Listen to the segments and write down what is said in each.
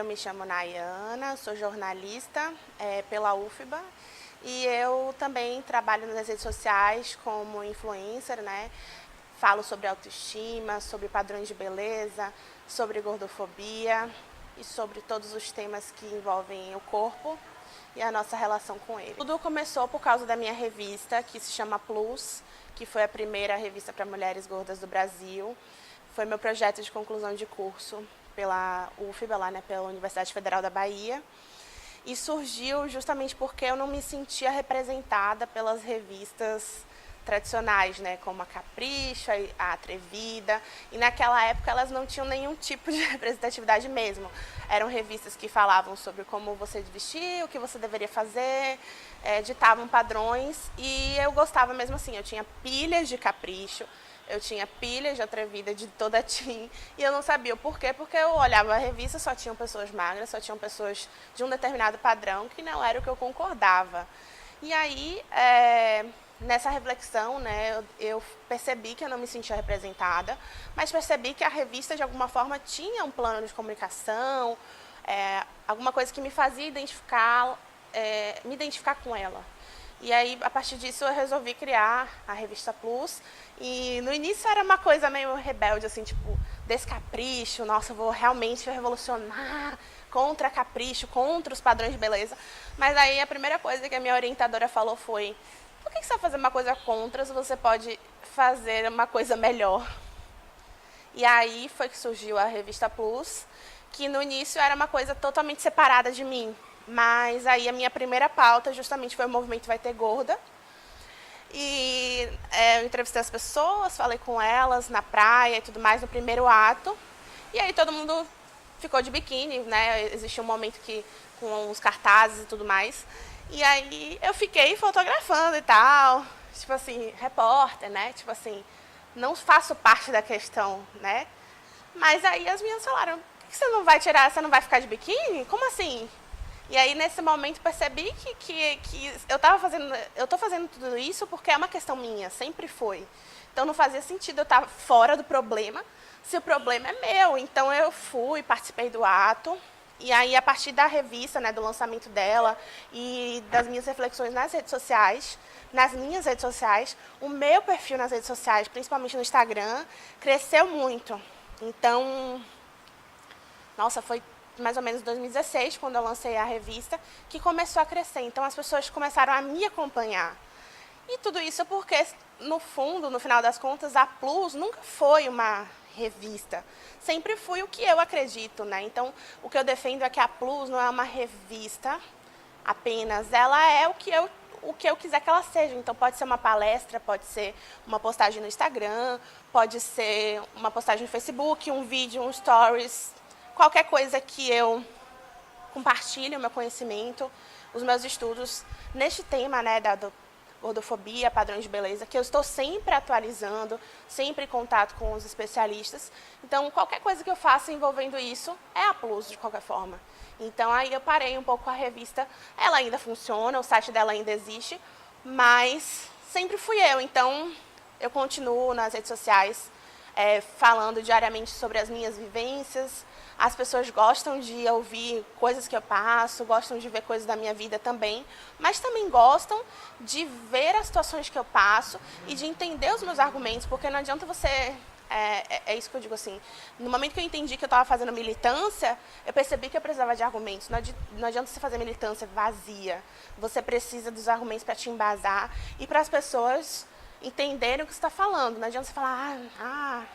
eu me chamo Nayana, sou jornalista pela UFBA e eu também trabalho nas redes sociais como influencer, né? Falo sobre autoestima, sobre padrões de beleza, sobre gordofobia e sobre todos os temas que envolvem o corpo e a nossa relação com ele. Tudo começou por causa da minha revista, que se chama Plus, que foi a primeira revista para mulheres gordas do Brasil. Foi meu projeto de conclusão de curso pela UFBA, lá, né, pela Universidade Federal da Bahia. E surgiu justamente porque eu não me sentia representada pelas revistas tradicionais, né, como a Capricho, a Atrevida, e naquela época elas não tinham nenhum tipo de representatividade mesmo. Eram revistas que falavam sobre como você vestir, o que você deveria fazer, ditavam padrões, e eu gostava mesmo assim. Eu tinha pilhas de Capricho, eu tinha pilhas de Atrevida, de toda a Tim, e eu não sabia o porquê, porque eu olhava a revista, só tinham pessoas magras, só tinham pessoas de um determinado padrão que não era o que eu concordava. E aí, nessa reflexão, né, eu percebi que eu não me sentia representada, mas percebi que a revista, de alguma forma, tinha um plano de comunicação, alguma coisa que me fazia me identificar com ela. E aí, a partir disso, eu resolvi criar a revista Plus. E no início era uma coisa meio rebelde, assim, tipo, desse capricho, nossa, eu vou realmente revolucionar contra capricho, contra os padrões de beleza. Mas aí a primeira coisa que a minha orientadora falou foi: por que você vai fazer uma coisa contra se você pode fazer uma coisa melhor? E aí foi que surgiu a revista Plus, que no início era uma coisa totalmente separada de mim. Mas aí a minha primeira pauta justamente foi o movimento Vai Ter Gorda. E eu entrevistei as pessoas, falei com elas na praia e tudo mais, no primeiro ato. E aí todo mundo ficou de biquíni, né? Existiu um momento que com os cartazes e tudo mais. E aí eu fiquei fotografando e tal, tipo assim, repórter, né? Tipo assim, não faço parte da questão, né? Mas aí as meninas falaram: por que você não vai tirar, você não vai ficar de biquíni? Como assim? E aí, nesse momento, percebi que eu tô fazendo tudo isso porque é uma questão minha, sempre foi. Então, não fazia sentido eu estar fora do problema, se o problema é meu. Então, eu fui, participei do ato. E aí, a partir da revista, né, do lançamento dela e das minhas reflexões nas minhas redes sociais, o meu perfil nas redes sociais, principalmente no Instagram, cresceu muito. Então, nossa, foi mais ou menos 2016, quando eu lancei a revista, que começou a crescer. Então, as pessoas começaram a me acompanhar. E tudo isso porque, no fundo, no final das contas, a Plus nunca foi uma revista. Sempre foi o que eu acredito, né? Então, o que eu defendo é que a Plus não é uma revista apenas. Ela é o que eu quiser que ela seja. Então, pode ser uma palestra, pode ser uma postagem no Instagram, pode ser uma postagem no Facebook, um vídeo, um stories, qualquer coisa que eu compartilhe o meu conhecimento, os meus estudos neste tema, né, da gordofobia, padrões de beleza, que eu estou sempre atualizando, sempre em contato com os especialistas. Então, qualquer coisa que eu faça envolvendo isso é a Plus, de qualquer forma. Então, aí eu parei um pouco com a revista. Ela ainda funciona, o site dela ainda existe, mas sempre fui eu. Então, eu continuo nas redes sociais, falando diariamente sobre as minhas vivências. As pessoas gostam de ouvir coisas que eu passo, gostam de ver coisas da minha vida também, mas também gostam de ver as situações que eu passo e de entender os meus argumentos, porque não adianta você... É isso que eu digo assim, no momento que eu entendi que eu estava fazendo militância, eu percebi que eu precisava de argumentos. Não adianta você fazer militância vazia, você precisa dos argumentos para te embasar e para as pessoas entenderem o que você está falando. Não adianta você falar: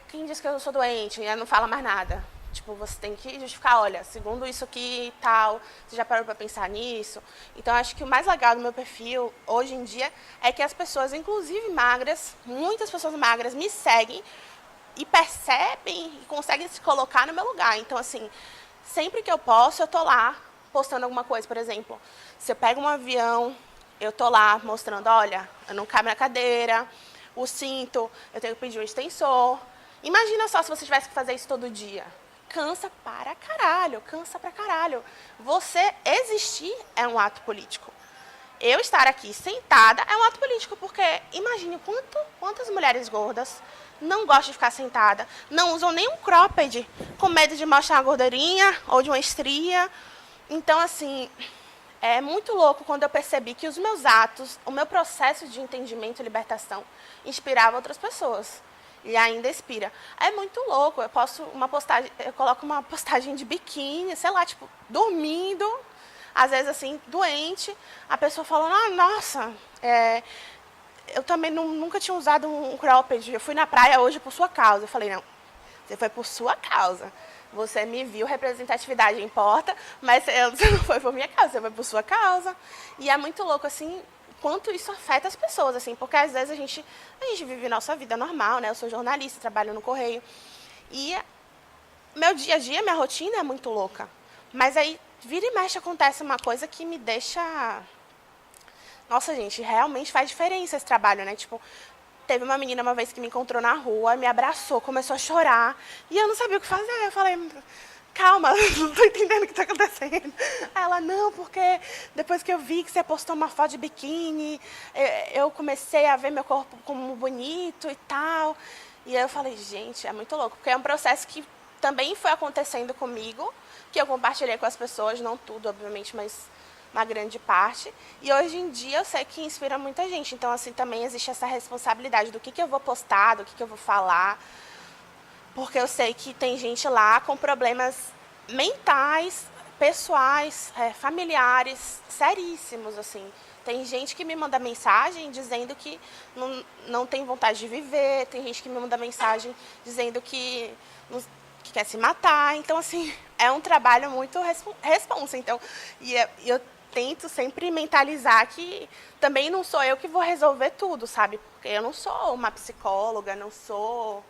quem disse que eu sou doente? E não fala mais nada. Tipo, você tem que justificar: olha, segundo isso aqui e tal, você já parou para pensar nisso? Então, acho que o mais legal do meu perfil, hoje em dia, é que as pessoas, inclusive magras, muitas pessoas magras, me seguem e percebem e conseguem se colocar no meu lugar. Então, assim, sempre que eu posso, eu tô lá postando alguma coisa. Por exemplo, se eu pego um avião, eu tô lá mostrando: olha, eu não cabe na cadeira, o cinto, eu tenho que pedir um extensor. Imagina só se você tivesse que fazer isso todo dia. Cansa para caralho, cansa pra caralho. Você existir é um ato político. eu estar aqui sentada é um ato político, porque imagine quantas mulheres gordas não gostam de ficar sentada, não usam nem um cropped, com medo de mostrar uma gordurinha ou de uma estria. Então, assim, é muito louco quando eu percebi que os meus atos, o meu processo de entendimento e libertação inspirava outras pessoas. E ainda inspira. É muito louco. Eu coloco uma postagem de biquíni, sei lá, tipo, dormindo, às vezes assim, doente. A pessoa falando, nossa, eu também nunca tinha usado um cropped. Eu fui na praia hoje por sua causa. Eu falei, não, você foi por sua causa. Você me viu, representatividade importa, mas você não foi por minha causa, você foi por sua causa. E é muito louco, assim, quanto isso afeta as pessoas, assim, porque às vezes a gente vive nossa vida normal, né? Eu sou jornalista, trabalho no Correio. E meu dia a dia, minha rotina é muito louca. Mas aí, vira e mexe, acontece uma coisa que me deixa... Nossa, gente, realmente faz diferença esse trabalho, né? Tipo, teve uma menina uma vez que me encontrou na rua, me abraçou, começou a chorar. E eu não sabia o que fazer. Eu falei, calma, não estou entendendo o que está acontecendo. Aí ela, não, porque depois que eu vi que você postou uma foto de biquíni, eu comecei a ver meu corpo como bonito e tal. E aí eu falei, gente, é muito louco. Porque é um processo que também foi acontecendo comigo, que eu compartilhei com as pessoas, não tudo, obviamente, mas uma grande parte. E hoje em dia eu sei que inspira muita gente. Então, assim, também existe essa responsabilidade do que eu vou postar, do que eu vou falar. Porque eu sei que tem gente lá com problemas mentais, pessoais, familiares, seríssimos, assim. Tem gente que me manda mensagem dizendo que não tem vontade de viver, tem gente que me manda mensagem dizendo que quer se matar. Então, assim, é um trabalho muito responsa. Então, eu tento sempre mentalizar que também não sou eu que vou resolver tudo, sabe? Porque eu não sou uma psicóloga, não sou,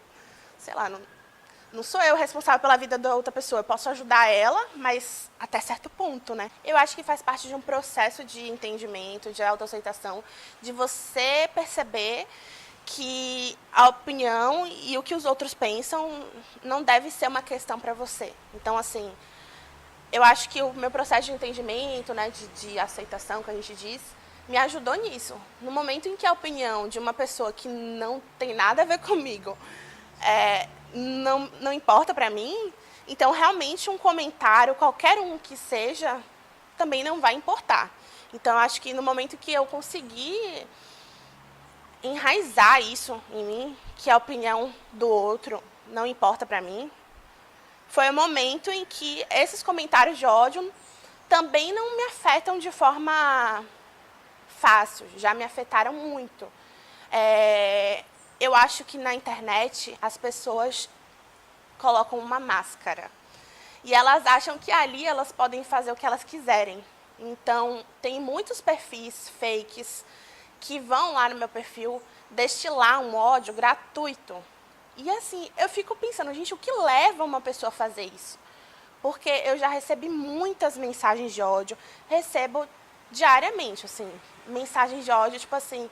sei lá, não sou eu responsável pela vida da outra pessoa. Eu posso ajudar ela, mas até certo ponto, né? Eu acho que faz parte de um processo de entendimento, de autoaceitação, de você perceber que a opinião e o que os outros pensam não deve ser uma questão para você. Então, assim, eu acho que o meu processo de entendimento, né, de aceitação, que a gente diz, me ajudou nisso. No momento em que a opinião de uma pessoa que não tem nada a ver comigo não importa para mim, então realmente um comentário, qualquer um que seja, também não vai importar. Então, acho que no momento que eu consegui enraizar isso em mim, que a opinião do outro não importa para mim, foi o momento em que esses comentários de ódio também não me afetam de forma fácil, já me afetaram muito. Eu acho que na internet as pessoas colocam uma máscara e elas acham que ali elas podem fazer o que elas quiserem. Então, tem muitos perfis fakes que vão lá no meu perfil destilar um ódio gratuito. E assim, eu fico pensando, gente, o que leva uma pessoa a fazer isso? Porque eu já recebi muitas mensagens de ódio, recebo diariamente, assim, mensagens de ódio, tipo assim,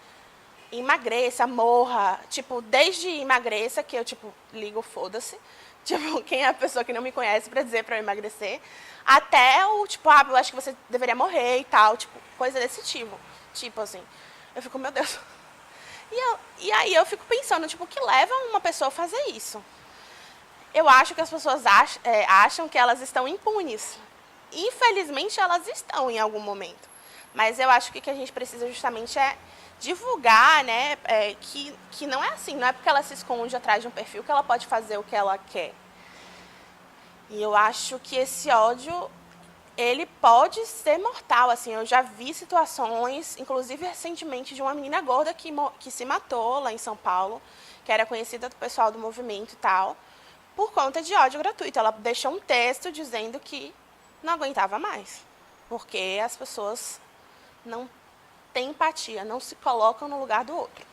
emagreça, morra, tipo, desde emagreça, que eu, tipo, ligo, foda-se, tipo, quem é a pessoa que não me conhece pra dizer pra eu emagrecer, até o, tipo, eu acho que você deveria morrer e tal, tipo, coisa desse tipo, assim, eu fico, meu Deus. E aí eu fico pensando, tipo, o que leva uma pessoa a fazer isso? Eu acho que as pessoas acham que elas estão impunes. Infelizmente, elas estão em algum momento. Mas eu acho que o que a gente precisa justamente é divulgar, né, que não é assim, não é porque ela se esconde atrás de um perfil que ela pode fazer o que ela quer. E eu acho que esse ódio, ele pode ser mortal, assim, eu já vi situações, inclusive recentemente, de uma menina gorda que se matou lá em São Paulo, que era conhecida do pessoal do movimento e tal, por conta de ódio gratuito. Ela deixou um texto dizendo que não aguentava mais, porque as pessoas não têm empatia, não se colocam no lugar do outro.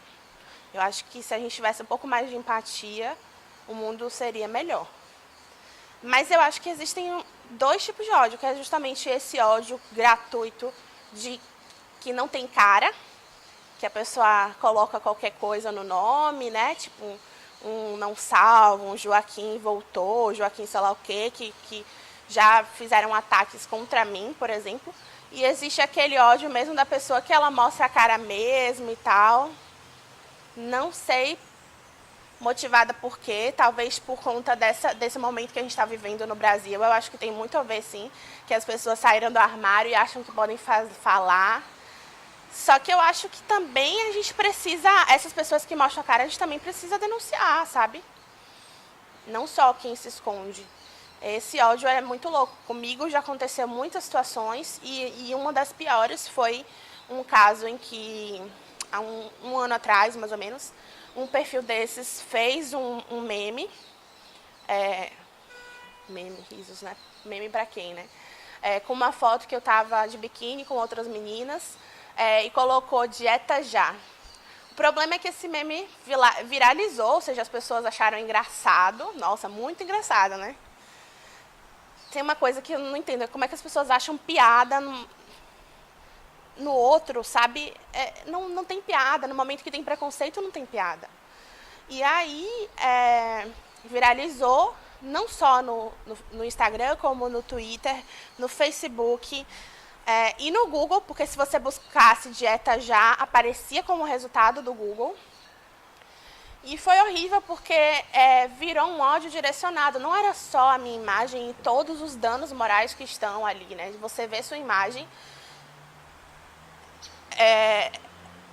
Eu acho que se a gente tivesse um pouco mais de empatia, o mundo seria melhor. Mas eu acho que existem dois tipos de ódio, que é justamente esse ódio gratuito, que não tem cara, que a pessoa coloca qualquer coisa no nome, né? Tipo, um não salvo, um Joaquim voltou, Joaquim sei lá o quê, que já fizeram ataques contra mim, por exemplo. E existe aquele ódio mesmo da pessoa que ela mostra a cara mesmo e tal. Não sei motivada por quê, talvez por conta desse momento que a gente está vivendo no Brasil. Eu acho que tem muito a ver, sim, que as pessoas saíram do armário e acham que podem falar. Só que eu acho que também a gente precisa, essas pessoas que mostram a cara, a gente também precisa denunciar, sabe? Não só quem se esconde. Esse ódio é muito louco. Comigo já aconteceu muitas situações e uma das piores foi um caso em que, há um ano atrás, mais ou menos, um perfil desses fez um meme, meme, risos, né? Meme pra quem, né? Com uma foto que eu tava de biquíni com outras meninas e colocou dieta já. O problema é que esse meme viralizou, ou seja, as pessoas acharam engraçado. Nossa, muito engraçado, né? Tem uma coisa que eu não entendo, é como é que as pessoas acham piada no outro, sabe? Não tem piada, no momento que tem preconceito não tem piada. E aí viralizou, não só no Instagram, como no Twitter, no Facebook e no Google, porque se você buscasse dieta já, aparecia como resultado do Google. E foi horrível porque virou um ódio direcionado. Não era só a minha imagem e todos os danos morais que estão ali, né? Você vê sua imagem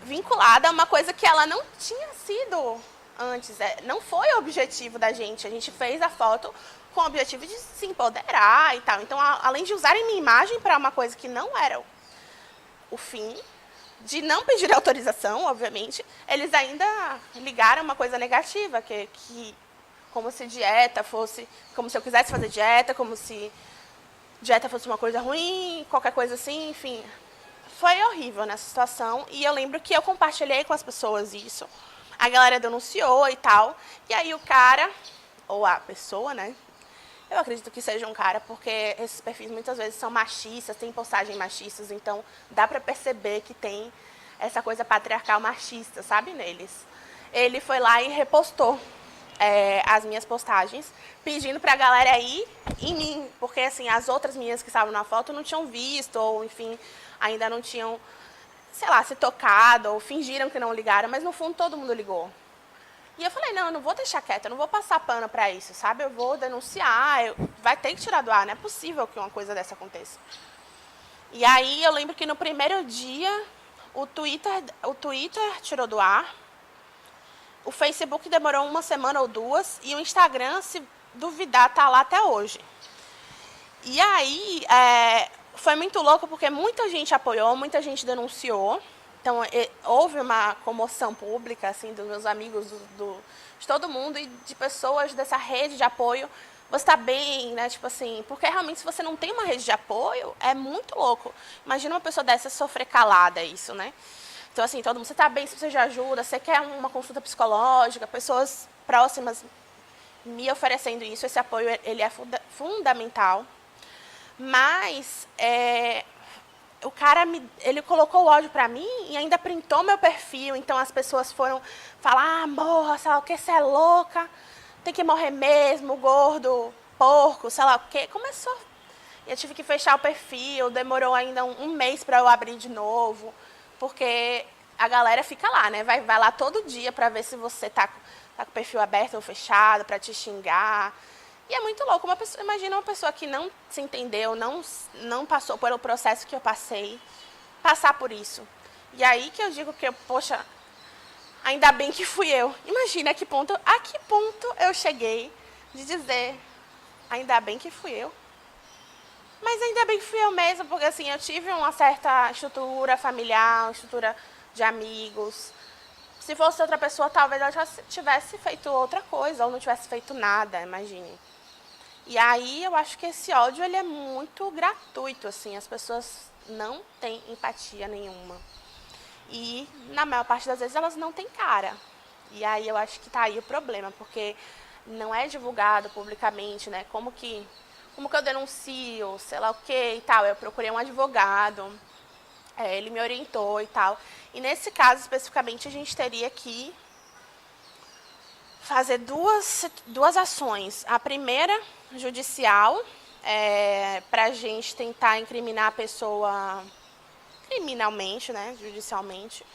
vinculada a uma coisa que ela não tinha sido antes. Não foi o objetivo da gente. A gente fez a foto com o objetivo de se empoderar e tal. Então, além de usarem minha imagem para uma coisa que não era o fim, de não pedir autorização, obviamente, eles ainda ligaram uma coisa negativa, que como se dieta fosse, como se eu quisesse fazer dieta, como se dieta fosse uma coisa ruim, qualquer coisa assim, enfim. Foi horrível nessa situação e eu lembro que eu compartilhei com as pessoas isso. A galera denunciou e tal, e aí o cara, ou a pessoa, né? Eu acredito que seja um cara, porque esses perfis muitas vezes são machistas, tem postagens machistas, então dá pra perceber que tem essa coisa patriarcal machista, sabe, neles. Ele foi lá e repostou as minhas postagens, pedindo pra galera ir em mim, porque assim, as outras meninas que estavam na foto não tinham visto, ou enfim, ainda não tinham, sei lá, se tocado, ou fingiram que não ligaram, mas no fundo todo mundo ligou. E eu falei, não, eu não vou deixar quieta, eu não vou passar pano pra isso, sabe? Eu vou denunciar, vai ter que tirar do ar, não é possível que uma coisa dessa aconteça. E aí eu lembro que no primeiro dia, o Twitter tirou do ar, o Facebook demorou uma semana ou duas, e o Instagram, se duvidar, tá lá até hoje. E aí, foi muito louco, porque muita gente apoiou, muita gente denunciou. Então, houve uma comoção pública, assim, dos meus amigos, de todo mundo e de pessoas dessa rede de apoio. Você está bem, né? Tipo assim, porque realmente se você não tem uma rede de apoio, é muito louco. Imagina uma pessoa dessa sofrer calada, isso, né? Então, assim, todo mundo, você está bem, você precisa de ajuda, você quer uma consulta psicológica, pessoas próximas me oferecendo isso, esse apoio, ele é fundamental. Mas, o cara, ele colocou o ódio pra mim e ainda printou meu perfil. Então, as pessoas foram falar, morra, sei lá o que, você é louca, tem que morrer mesmo, gordo, porco, sei lá o que. Começou. Eu tive que fechar o perfil, demorou ainda um mês pra eu abrir de novo, porque a galera fica lá, né? Vai lá todo dia pra ver se você tá com o perfil aberto ou fechado, pra te xingar. E é muito louco. Imagina uma pessoa que não se entendeu, não passou pelo processo que eu passei, passar por isso. E aí que eu digo que, poxa, ainda bem que fui eu. Imagina a que ponto eu cheguei de dizer, ainda bem que fui eu. Mas ainda bem que fui eu mesma, porque assim, eu tive uma certa estrutura familiar, uma estrutura de amigos. Se fosse outra pessoa, talvez ela já tivesse feito outra coisa, ou não tivesse feito nada, imagine. E aí eu acho que esse ódio, ele é muito gratuito, assim, as pessoas não têm empatia nenhuma. E na maior parte das vezes elas não têm cara. E aí eu acho que tá aí o problema, porque não é divulgado publicamente, né? Como que eu denuncio, sei lá o que e tal. Eu procurei um advogado, ele me orientou e tal. E nesse caso, especificamente, a gente teria que fazer duas ações. A primeira, judicial, para a gente tentar incriminar a pessoa criminalmente, né, judicialmente,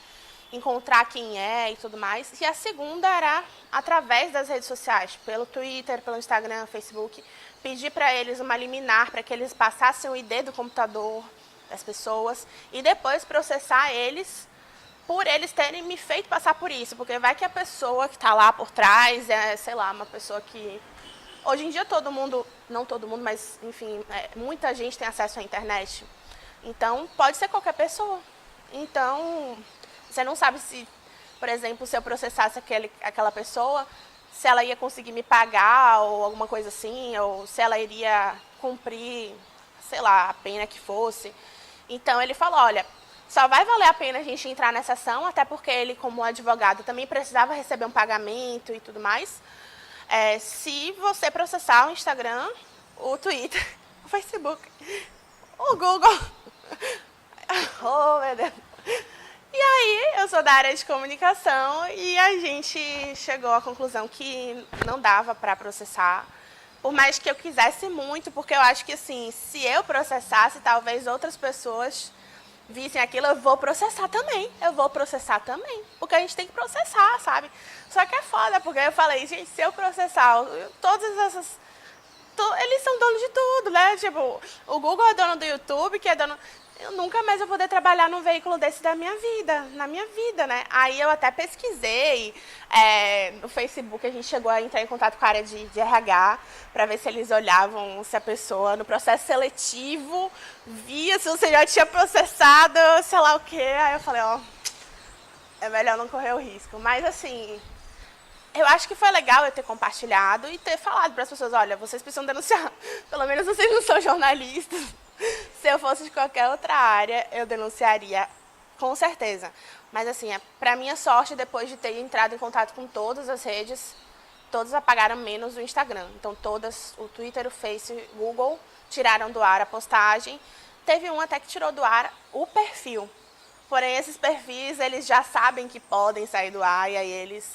encontrar quem é e tudo mais. E a segunda era através das redes sociais, pelo Twitter, pelo Instagram, Facebook, pedir para eles uma liminar para que eles passassem o ID do computador das pessoas e depois processar eles por eles terem me feito passar por isso, porque vai que a pessoa que está lá por trás é, sei lá, uma pessoa que... Hoje em dia todo mundo, não todo mundo, mas enfim, muita gente tem acesso à internet. Então, pode ser qualquer pessoa. Então, você não sabe se, por exemplo, se eu processasse aquela pessoa, se ela ia conseguir me pagar ou alguma coisa assim, ou se ela iria cumprir, sei lá, a pena que fosse. Então, ele falou, olha, só vai valer a pena a gente entrar nessa ação, até porque ele, como advogado, também precisava receber um pagamento e tudo mais, se você processar o Instagram, o Twitter, o Facebook, o Google. Oh, meu Deus. E aí, eu sou da área de comunicação e a gente chegou à conclusão que não dava para processar, por mais que eu quisesse muito, porque eu acho que, assim, se eu processasse, talvez outras pessoas vissem aquilo, eu vou processar também, porque a gente tem que processar, sabe? Só que é foda, porque eu falei, gente, se eu processar todas essas... Eles são donos de tudo, né? Tipo, o Google é dono do YouTube, que é dono... Eu nunca mais vou poder trabalhar num veículo desse na minha vida, né? Aí eu até pesquisei, no Facebook a gente chegou a entrar em contato com a área de RH para ver se eles olhavam se a pessoa, no processo seletivo, via se você já tinha processado, sei lá o quê. Aí eu falei, ó, é melhor não correr o risco. Mas assim, eu acho que foi legal eu ter compartilhado e ter falado para as pessoas, olha, vocês precisam denunciar, pelo menos vocês não são jornalistas. Se eu fosse de qualquer outra área, eu denunciaria, com certeza. Mas assim, para minha sorte, depois de ter entrado em contato com todas as redes, todas apagaram menos o Instagram. Então todas, o Twitter, o Face, o Google, tiraram do ar a postagem. Teve um até que tirou do ar o perfil. Porém, esses perfis, eles já sabem que podem sair do ar e aí eles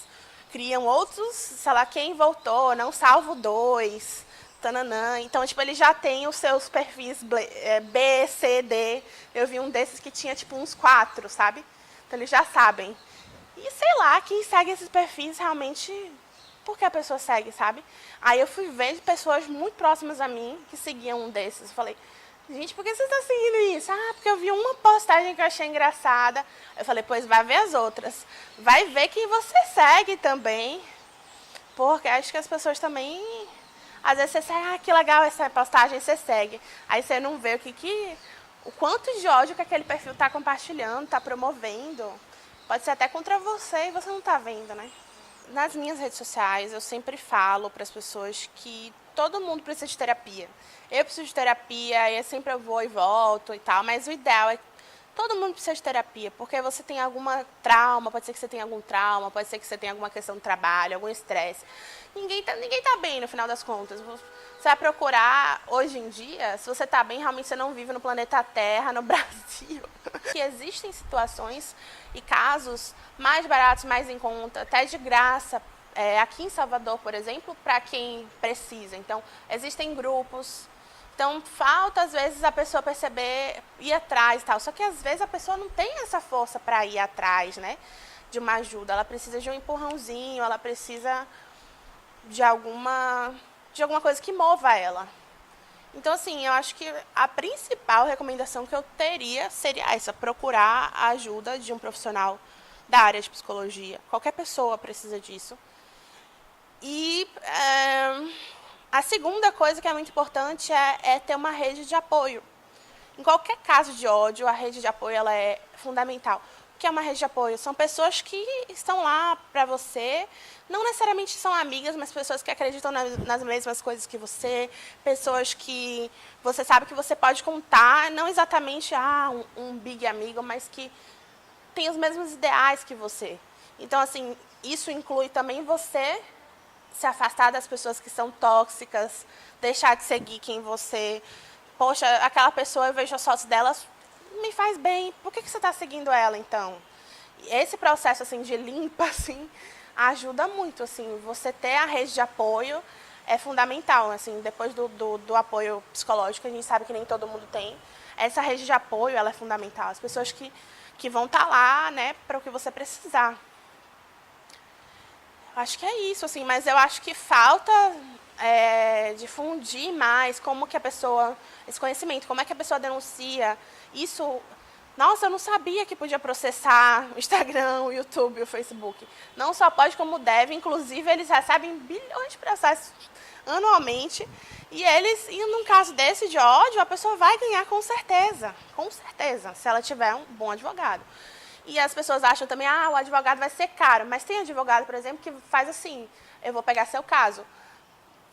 criam outros, sei lá, quem voltou, não salvo 2... Tananã. Então, tipo, ele já tem os seus perfis B, C, D. Eu vi um desses que tinha, tipo, uns 4, sabe? Então, eles já sabem. E, sei lá, quem segue esses perfis realmente... Por que a pessoa segue, sabe? Aí eu fui ver pessoas muito próximas a mim que seguiam um desses. Eu falei, gente, por que você está seguindo isso? Ah, porque eu vi uma postagem que eu achei engraçada. Eu falei, pois vai ver as outras. Vai ver quem você segue também. Porque acho que as pessoas também... Às vezes você segue, que legal essa postagem, você segue. Aí você não vê o quanto de ódio que aquele perfil está compartilhando, está promovendo. Pode ser até contra você e você não está vendo, né? Nas minhas redes sociais, eu sempre falo para as pessoas que todo mundo precisa de terapia. Eu preciso de terapia, eu sempre vou e volto e tal, mas o ideal é que todo mundo precisa de terapia, porque você tem alguma trauma, pode ser que você tenha algum trauma, pode ser que você tenha alguma questão de trabalho, algum estresse. Ninguém tá bem no final das contas. Você vai procurar, hoje em dia, se você tá bem, realmente você não vive no planeta Terra, no Brasil. Que existem situações e casos mais baratos, mais em conta, até de graça, aqui em Salvador, por exemplo, para quem precisa. Então, existem grupos. Então, falta, às vezes, a pessoa perceber, ir atrás e tal. Só que, às vezes, a pessoa não tem essa força para ir atrás, né, de uma ajuda. Ela precisa de um empurrãozinho, ela precisa de alguma coisa que mova ela. Então, assim, eu acho que a principal recomendação que eu teria seria essa, procurar a ajuda de um profissional da área de psicologia. Qualquer pessoa precisa disso. E a segunda coisa que é muito importante é ter uma rede de apoio. Em qualquer caso de ódio, a rede de apoio ela é fundamental. O que é uma rede de apoio? São pessoas que estão lá para você, não necessariamente são amigas, mas pessoas que acreditam nas mesmas coisas que você, pessoas que você sabe que você pode contar, não exatamente um big amigo, mas que tem os mesmos ideais que você. Então, assim, isso inclui também você se afastar das pessoas que são tóxicas, deixar de seguir quem você... Poxa, aquela pessoa, eu vejo as fotos delas, me faz bem, por que você está seguindo ela, então? Esse processo, assim, de limpa, assim, ajuda muito, assim, você ter a rede de apoio é fundamental, assim, depois do apoio psicológico, a gente sabe que nem todo mundo tem, essa rede de apoio, ela é fundamental, as pessoas que vão estar lá, né, para o que você precisar. Acho que é isso, assim, mas eu acho que falta difundir mais como que a pessoa, esse conhecimento, como é que a pessoa denuncia. Isso, nossa, eu não sabia que podia processar o Instagram, o YouTube, o Facebook. Não só pode, como deve, inclusive eles recebem bilhões de processos anualmente. E num caso desse de ódio, a pessoa vai ganhar com certeza, se ela tiver um bom advogado. E as pessoas acham também, o advogado vai ser caro. Mas tem advogado, por exemplo, que faz assim, eu vou pegar seu caso.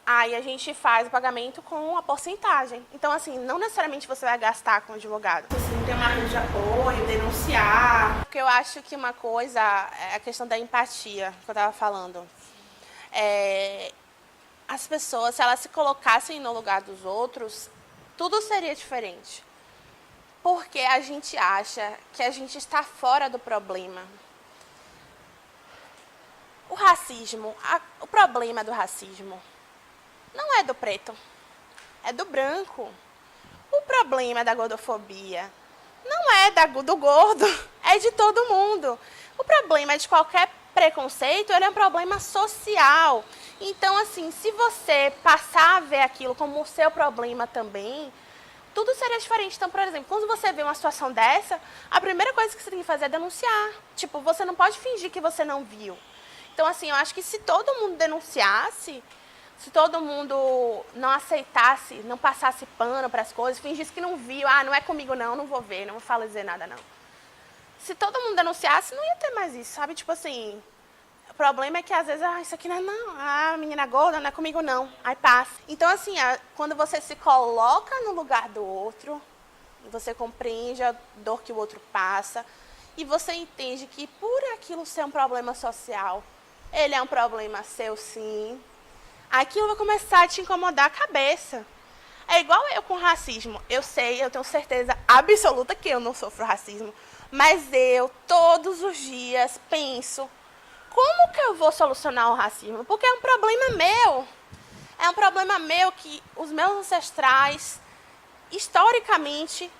Aí a gente faz o pagamento com a porcentagem. Então, assim, não necessariamente você vai gastar com o advogado. Assim, tem uma rede de apoio, denunciar. Porque eu acho que uma coisa é a questão da empatia, que eu estava falando. As pessoas, se elas se colocassem no lugar dos outros, tudo seria diferente. Porque a gente acha que a gente está fora do problema. O racismo, o problema do racismo não é do preto, é do branco. O problema da gordofobia não é do gordo, é de todo mundo. O problema de qualquer preconceito, ele é um problema social. Então, assim, se você passar a ver aquilo como o seu problema também, tudo seria diferente. Então, por exemplo, quando você vê uma situação dessa, a primeira coisa que você tem que fazer é denunciar. Tipo, você não pode fingir que você não viu. Então, assim, eu acho que se todo mundo denunciasse, se todo mundo não aceitasse, não passasse pano para as coisas, fingisse que não viu, não é comigo não vou ver, não vou falar dizer nada não. Se todo mundo denunciasse, não ia ter mais isso, sabe? Tipo assim, o problema é que às vezes, isso aqui não, a menina gorda não é comigo não, aí passa. Então assim, quando você se coloca no lugar do outro, você compreende a dor que o outro passa, e você entende que por aquilo ser um problema social, ele é um problema seu sim, aquilo vai começar a te incomodar a cabeça. É igual eu com racismo, eu tenho certeza absoluta que eu não sofro racismo, mas eu todos os dias penso, como que eu vou solucionar o racismo? Porque é um problema meu. É um problema meu que os meus ancestrais, historicamente,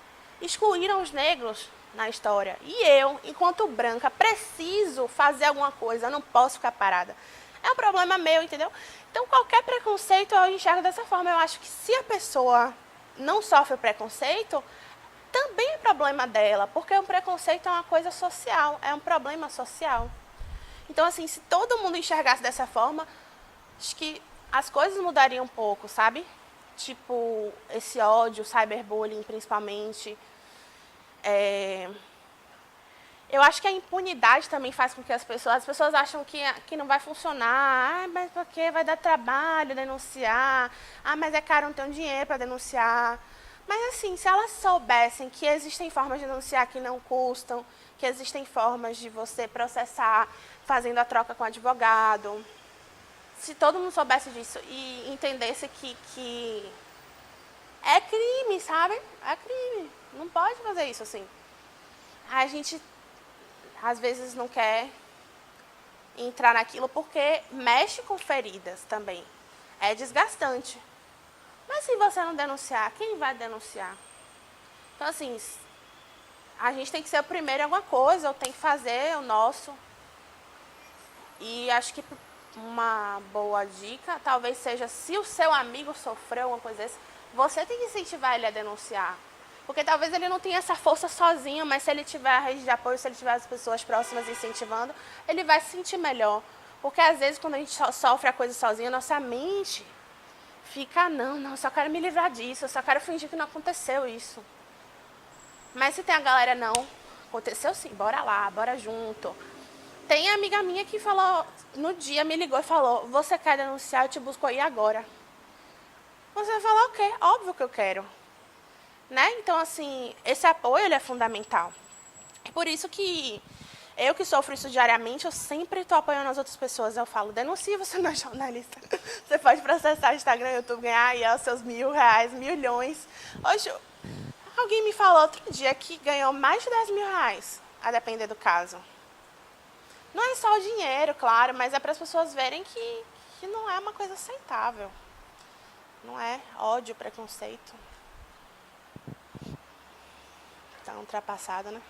excluíram os negros na história. E eu, enquanto branca, preciso fazer alguma coisa, eu não posso ficar parada. É um problema meu, entendeu? Então, qualquer preconceito eu enxergo dessa forma. Eu acho que se a pessoa não sofre preconceito, também é problema dela, porque o preconceito é uma coisa social, é um problema social. Então, assim, se todo mundo enxergasse dessa forma, acho que as coisas mudariam um pouco, sabe? Tipo, esse ódio, cyberbullying, principalmente. Eu acho que a impunidade também faz com que as pessoas acham que não vai funcionar. Mas porque vai dar trabalho denunciar. Mas é caro, não tenho dinheiro para denunciar. Mas assim, se elas soubessem que existem formas de denunciar que não custam, que existem formas de você processar fazendo a troca com o advogado, se todo mundo soubesse disso e entendesse que é crime, sabe? É crime. Não pode fazer isso assim. A gente, às vezes, não quer entrar naquilo porque mexe com feridas também. É desgastante. Mas se você não denunciar, quem vai denunciar? Então, assim, a gente tem que ser o primeiro em alguma coisa, ou tem que fazer o nosso. E acho que uma boa dica, talvez seja, se o seu amigo sofreu uma coisa dessa, você tem que incentivar ele a denunciar. Porque talvez ele não tenha essa força sozinho, mas se ele tiver a rede de apoio, se ele tiver as pessoas próximas incentivando, ele vai se sentir melhor. Porque às vezes quando a gente sofre a coisa sozinha, nossa mente fica, não, eu só quero me livrar disso, eu só quero fingir que não aconteceu isso. Mas se tem a galera, não, aconteceu sim, bora lá, bora junto. Tem amiga minha que falou, no dia me ligou e falou, você quer denunciar, eu te busco aí agora. Você vai falar o quê? Óbvio que eu quero. Né? Então, assim, esse apoio ele é fundamental. É por isso que eu que sofro isso diariamente, eu sempre estou apoiando as outras pessoas. Eu falo, denuncie, você não é jornalista. Você pode processar o Instagram, YouTube, ganhar aí os seus R$1.000, milhões. Hoje, alguém me falou outro dia que ganhou mais de R$10.000, a depender do caso. Não é só o dinheiro, claro, mas é para as pessoas verem que que não é uma coisa aceitável. Não é ódio, preconceito. Tá ultrapassado, né?